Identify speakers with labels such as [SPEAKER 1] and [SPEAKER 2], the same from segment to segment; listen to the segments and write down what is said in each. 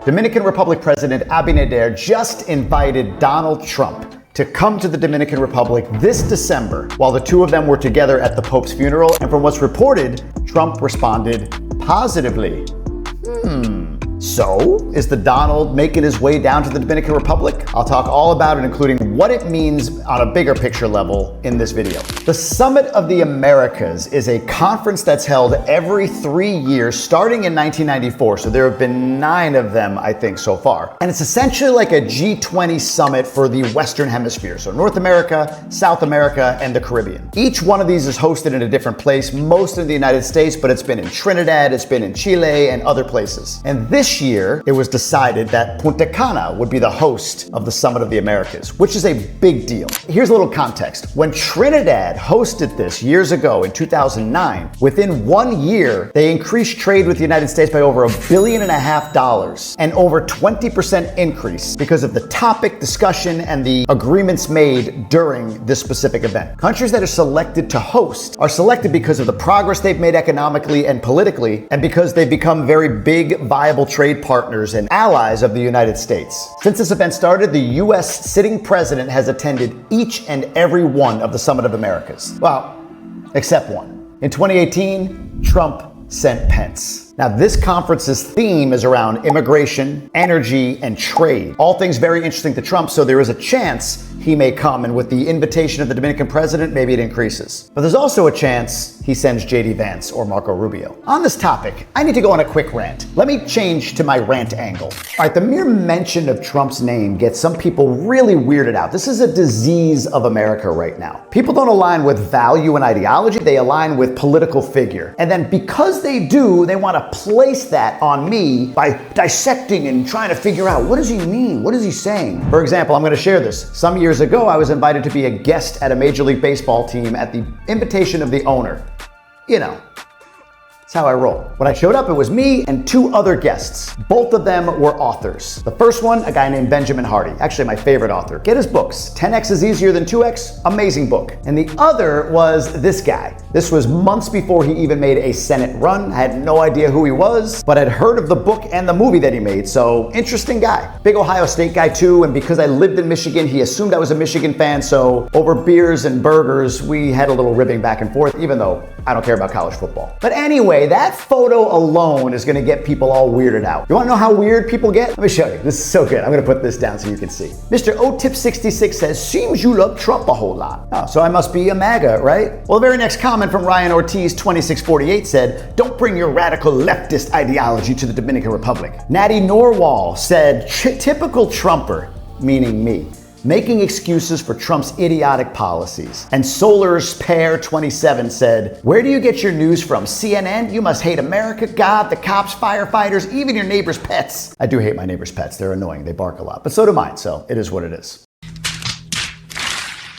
[SPEAKER 1] Dominican Republic President Abinader just invited Donald Trump to come to the Dominican Republic this December while the two of them were together at the Pope's funeral. And from what's reported, Trump responded positively. So, is the Donald making his way down to the Dominican Republic? I'll talk all about it, including what it means on a bigger picture level in this video. The Summit of the Americas is a conference that's held every 3 years, starting in 1994. So there have been 9 of them, I think, so far. And it's essentially like a G20 summit for the Western Hemisphere. So North America, South America, and the Caribbean. Each one of these is hosted in a different place, most in the United States, but it's been in Trinidad, it's been in Chile, and other places. And this year, it was decided that Punta Cana would be the host of the Summit of the Americas, which is a big deal. Here's a little context. When Trinidad hosted this years ago in 2009, within 1 year, they increased trade with the United States by over $1.5 billion and over 20% increase because of the topic, discussion, and the agreements made during this specific event. Countries that are selected to host are selected because of the progress they've made economically and politically, and because they've become very big, viable trade partners and allies of the United States. Since this event started, the U.S. sitting president has attended each and every one of the Summit of Americas. Well, except one. In 2018, Trump sent Pence. Now, this conference's theme is around immigration, energy, and trade. All things very interesting to Trump, so there is a chance he may come, and with the invitation of the Dominican president, maybe it increases. But there's also a chance he sends J.D. Vance or Marco Rubio. On this topic, I need to go on a quick rant. Let me change to my rant angle. All right, the mere mention of Trump's name gets some people really weirded out. This is a disease of America right now. People don't align with value and ideology, they align with political figure. And then because they do, they want to place that on me by dissecting and trying to figure out, what does he mean? What is he saying? For example, I'm going to share this. Some years ago, I was invited to be a guest at a Major League Baseball team at the invitation of the owner. You know, that's how I roll. When I showed up, it was me and 2 other guests. Both of them were authors. The first one, a guy named Benjamin Hardy, actually my favorite author. Get his books. 10x is easier than 2x, amazing book. And the other was this guy. This was months before he even made a Senate run. I had no idea who he was, but I'd heard of the book and the movie that he made, so interesting guy. Big Ohio State guy too, and because I lived in Michigan, he assumed I was a Michigan fan, so over beers and burgers, we had a little ribbing back and forth, even though I don't care about college football. But anyway, that photo alone is gonna get people all weirded out. You wanna know how weird people get? Let me show you. This is so good. I'm gonna put this down so you can see. Mr. OTIP66 says, seems you love Trump a whole lot. Oh, so I must be a MAGA, right? Well, the very next comment from Ryan Ortiz 2648 said, don't bring your radical leftist ideology to the Dominican Republic. Natty Norwal said, typical Trumper, meaning me, making excuses for Trump's idiotic policies. And Solar's Pair 27 said, where do you get your news from? CNN? You must hate America, God, the cops, firefighters, even your neighbor's pets. I do hate my neighbor's pets. They're annoying. They bark a lot, but so do mine. So it is what it is.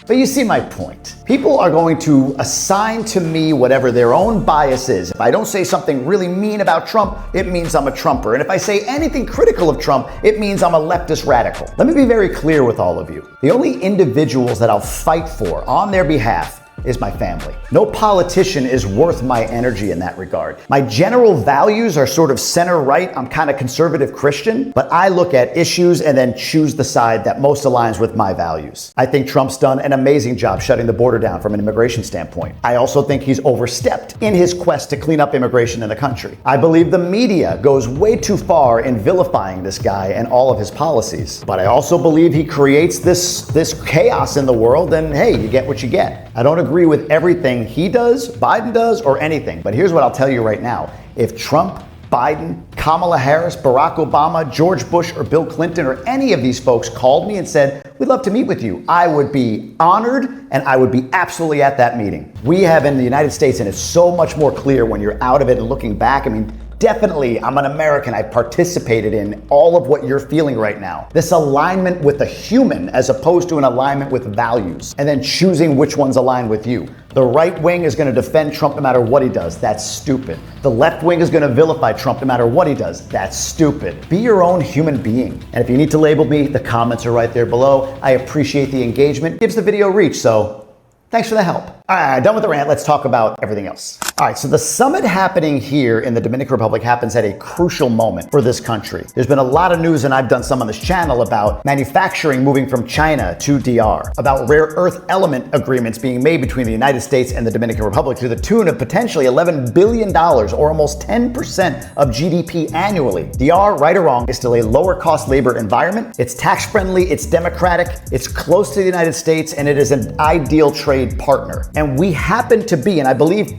[SPEAKER 1] But you see my point. People are going to assign to me whatever their own bias is. If I don't say something really mean about Trump, it means I'm a Trumper. And if I say anything critical of Trump, it means I'm a leftist radical. Let me be very clear with all of you. The only individuals that I'll fight for on their behalf is my family. No politician is worth my energy in that regard. My general values are sort of center right. I'm kind of conservative Christian, but I look at issues and then choose the side that most aligns with my values. I think Trump's done an amazing job shutting the border down from an immigration standpoint. I also think he's overstepped in his quest to clean up immigration in the country. I believe the media goes way too far in vilifying this guy and all of his policies. But I also believe he creates this chaos in the world, and hey, you get what you get. I don't agree with everything he does, Biden does, or anything. But here's what I'll tell you right now. If Trump, Biden, Kamala Harris, Barack Obama, George Bush, or Bill Clinton, or any of these folks called me and said, we'd love to meet with you, I would be honored and I would be absolutely at that meeting. We have in the United States, and it's so much more clear when you're out of it and looking back. I mean, definitely, I'm an American. I participated in all of what you're feeling right now. This alignment with a human as opposed to an alignment with values, and then choosing which ones align with you. The right wing is going to defend Trump no matter what he does. That's stupid. The left wing is going to vilify Trump no matter what he does. That's stupid. Be your own human being. And if you need to label me, the comments are right there below. I appreciate the engagement. It gives the video reach, so thanks for the help. All right, done with the rant. Let's talk about everything else. All right, so the summit happening here in the Dominican Republic happens at a crucial moment for this country. There's been a lot of news, and I've done some on this channel, about manufacturing moving from China to DR, about rare earth element agreements being made between the United States and the Dominican Republic to the tune of potentially $11 billion, or almost 10% of GDP annually. DR, right or wrong, is still a lower cost labor environment. It's tax friendly, it's democratic, it's close to the United States, and it is an ideal trade partner. And we happen to be, and I believe,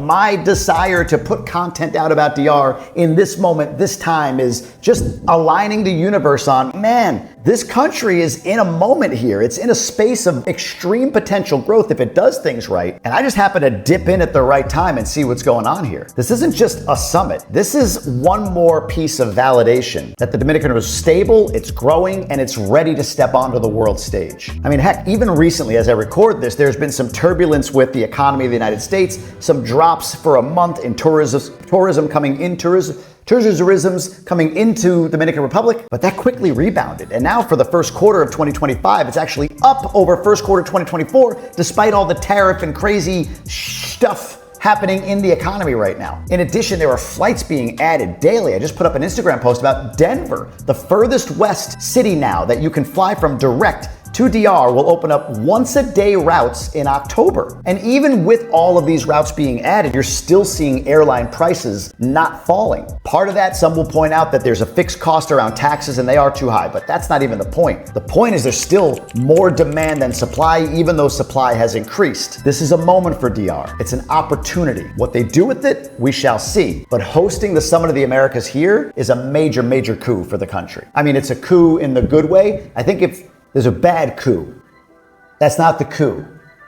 [SPEAKER 1] my desire to put content out about DR in this moment, this time, is just aligning the universe on, man, this country is in a moment here. It's in a space of extreme potential growth if it does things right. And I just happen to dip in at the right time and see what's going on here. This isn't just a summit. This is one more piece of validation that the Dominican is stable, it's growing, and it's ready to step onto the world stage. I mean, heck, even recently, as I record this, there's been some turbulence with the economy of the United States, some drops for a month in tourism's coming into Dominican Republic, but that quickly rebounded. And now for the first quarter of 2025, it's actually up over first quarter 2024, despite all the tariff and crazy stuff happening in the economy right now. In addition, there are flights being added daily. I just put up an Instagram post about Denver, the furthest west city now that you can fly from direct to DR, will open up once-a-day routes in October. And even with all of these routes being added, you're still seeing airline prices not falling. Part of that, some will point out that there's a fixed cost around taxes and they are too high, but that's not even the point. The point is there's still more demand than supply, even though supply has increased. This is a moment for DR. It's an opportunity. What they do with it, we shall see. But hosting the Summit of the Americas here is a major, major coup for the country. I mean, it's a coup in the good way. I think if there's a bad coup, that's not the coup,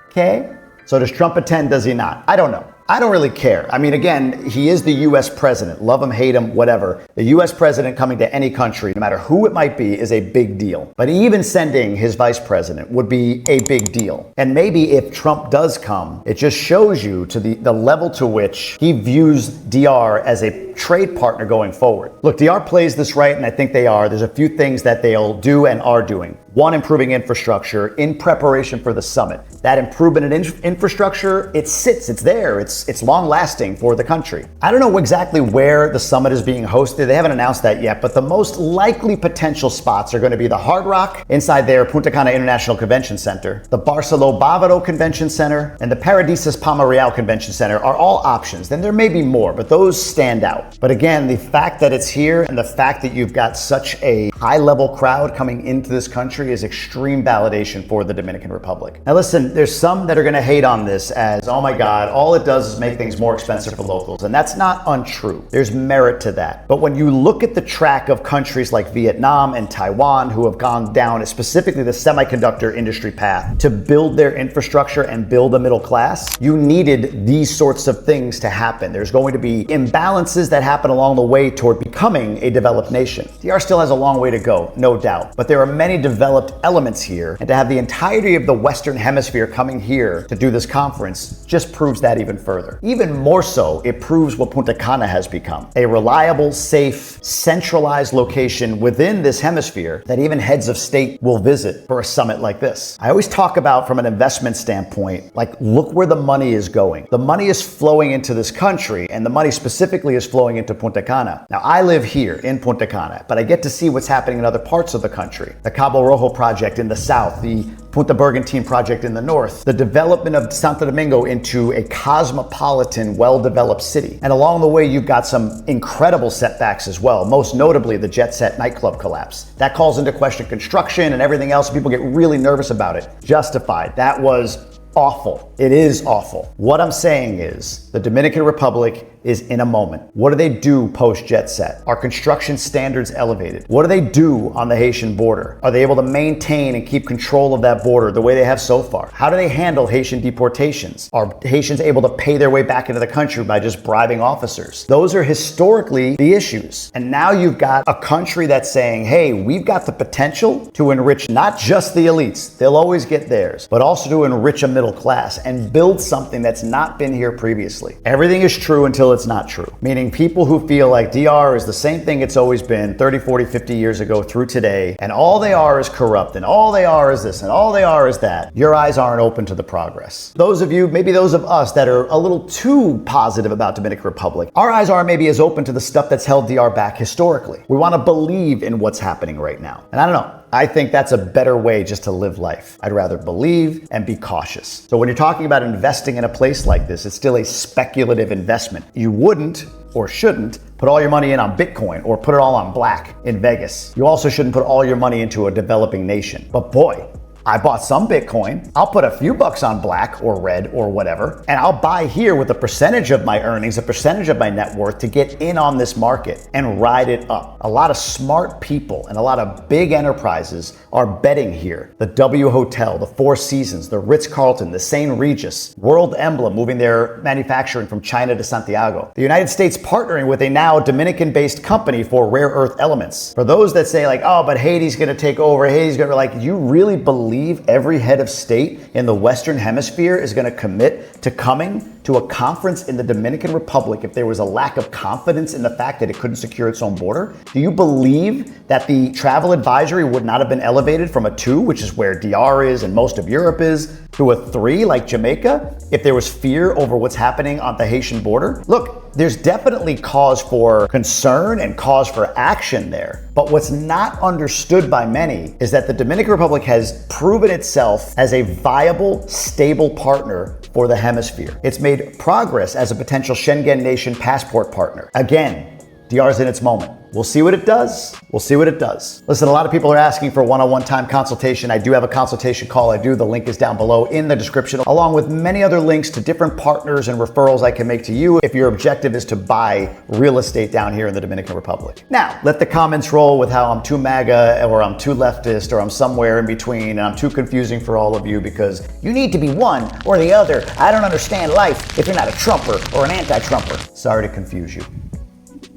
[SPEAKER 1] okay? So does Trump attend, does he not? I don't know. I don't really care. I mean, again, he is the US president. Love him, hate him, whatever. The US president coming to any country, no matter who it might be, is a big deal. But even sending his vice president would be a big deal. And maybe if Trump does come, it just shows you to the level to which he views DR as a trade partner going forward. Look, DR plays this right, and I think they are. There's a few things that they'll do and are doing. One, improving infrastructure in preparation for the summit. That improvement in infrastructure, it's there, it's long lasting for the country. I don't know exactly where the summit is being hosted. They haven't announced that yet, but the most likely potential spots are going to be the Hard Rock inside their Punta Cana International Convention Center, the Barceló Bávaro Convention Center, and the Paradisus Palma Real Convention Center are all options. Then there may be more, but those stand out. But again, the fact that it's here and the fact that you've got such a high level crowd coming into this country is extreme validation for the Dominican Republic. Now listen, there's some that are going to hate on this as, oh my God, all it does is make things more expensive for locals. And that's not untrue. There's merit to that. But when you look at the track of countries like Vietnam and Taiwan who have gone down specifically the semiconductor industry path to build their infrastructure and build a middle class, you needed these sorts of things to happen. There's going to be imbalances that happen along the way toward becoming a developed nation. DR still has a long way to go, no doubt. But there are many developed elements here, and to have the entirety of the Western Hemisphere coming here to do this conference just proves that even further. Even more so, it proves what Punta Cana has become. A reliable, safe, centralized location within this hemisphere that even heads of state will visit for a summit like this. I always talk about, from an investment standpoint, like, look where the money is going. The money is flowing into this country, and the money specifically is flowing into Punta Cana. Now, I live here in Punta Cana, but I get to see what's happening in other parts of the country. The Cabo Rojo project in the south, the Punta Bergantin project in the north, the development of Santo Domingo into a cosmopolitan, well-developed city. And along the way, you've got some incredible setbacks as well, most notably the Jet Set nightclub collapse. That calls into question construction and everything else. People get really nervous about it. Justified. That was awful. It is awful. What I'm saying is the Dominican Republic is in a moment. What do they do post Jet Set? Are construction standards elevated? What do they do on the Haitian border? Are they able to maintain and keep control of that border the way they have so far? How do they handle Haitian deportations? Are Haitians able to pay their way back into the country by just bribing officers? Those are historically the issues. And now you've got a country that's saying, hey, we've got the potential to enrich not just the elites, they'll always get theirs, but also to enrich a middle class and build something that's not been here previously. Everything is true until until it's not true. Meaning people who feel like DR is the same thing it's always been 30, 40, 50 years ago through today, and all they are is corrupt, and all they are is this, and all they are is that. Your eyes aren't open to the progress. Those of you, maybe those of us that are a little too positive about Dominican Republic, our eyes aren't maybe as open to the stuff that's held DR back historically. We want to believe in what's happening right now. And I don't know. I think that's a better way just to live life. I'd rather believe and be cautious. So when you're talking about investing in a place like this, it's still a speculative investment. You wouldn't or shouldn't put all your money in on Bitcoin or put it all on black in Vegas. You also shouldn't put all your money into a developing nation. But boy, I bought some Bitcoin. I'll put a few bucks on black or red or whatever, and I'll buy here with a percentage of my earnings, a percentage of my net worth to get in on this market and ride it up. A lot of smart people and a lot of big enterprises are betting here. The W Hotel, the Four Seasons, the Ritz-Carlton, the St. Regis, World Emblem moving their manufacturing from China to Santiago. The United States partnering with a now Dominican-based company for rare earth elements. For those that say like, oh, but Haiti's gonna take over, Haiti's gonna, like, you really believe every head of state in the Western Hemisphere is going to commit to coming to a conference in the Dominican Republic if there was a lack of confidence in the fact that it couldn't secure its own border? Do you believe that the travel advisory would not have been elevated from a 2, which is where DR is and most of Europe is, to a 3 like Jamaica if there was fear over what's happening on the Haitian border? Look, there's definitely cause for concern and cause for action there. But what's not understood by many is that the Dominican Republic has proven itself as a viable, stable partner for the hemisphere. It's made progress as a potential Schengen nation passport partner. Again, DR's in its moment. We'll see what it does. We'll see what it does. Listen, a lot of people are asking for a one-on-one time consultation. I do have a consultation call. The link is down below in the description, along with many other links to different partners and referrals I can make to you if your objective is to buy real estate down here in the Dominican Republic. Now, let the comments roll with how I'm too MAGA or I'm too leftist or I'm somewhere in between and I'm too confusing for all of you because you need to be one or the other. I don't understand life if you're not a Trumper or an anti-Trumper. Sorry to confuse you.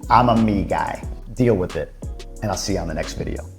[SPEAKER 1] I'm a me guy. Deal with it, and I'll see you on the next video.